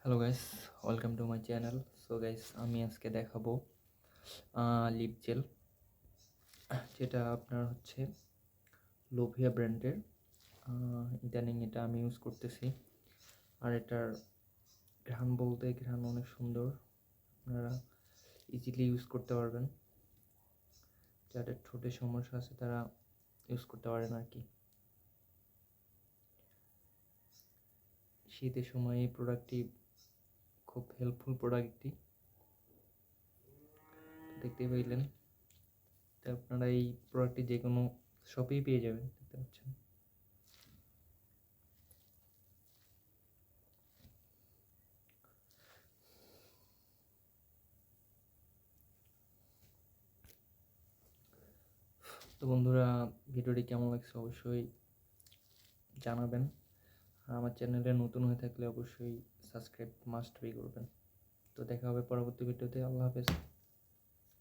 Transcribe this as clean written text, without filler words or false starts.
Hello guys, welcome to my channel. So guys, আমি আজকে দেখাবো লিপ জেল, যেটা আপনার হচ্ছে লোভিয়া ব্র্যান্ডের। ইদানিং এটা আমি ইউজ করতেছি। আর এটার ঘ্রাণ বলতে ঘ্রাণ অনেক সুন্দর, আপনারা ইজিলি ইউজ করতে পারবেন। যাদের ঠোঁটের সমস্যা আছে তারা ইউজ করতে পারেন আর কি। শীতের সময় এই প্রোডাক্টটি খুব হেল্পফুল প্রোডাক্ট একটি, দেখতে পাইলেন। তো আপনারা এই প্রোডাক্টটি যে কোনো শপেই পেয়ে যাবেন, দেখতে পাচ্ছেন। তো বন্ধুরা, ভিডিওটি কেমন লাগছে অবশ্যই জানাবেন। আর আমার চ্যানেলে নতুন হয়ে থাকলে অবশ্যই সাবস্ক্রাইব মাস্ট বি করবেন। তো দেখা হবে পরবর্তী ভিডিওতে। আল্লাহ হাফেজ।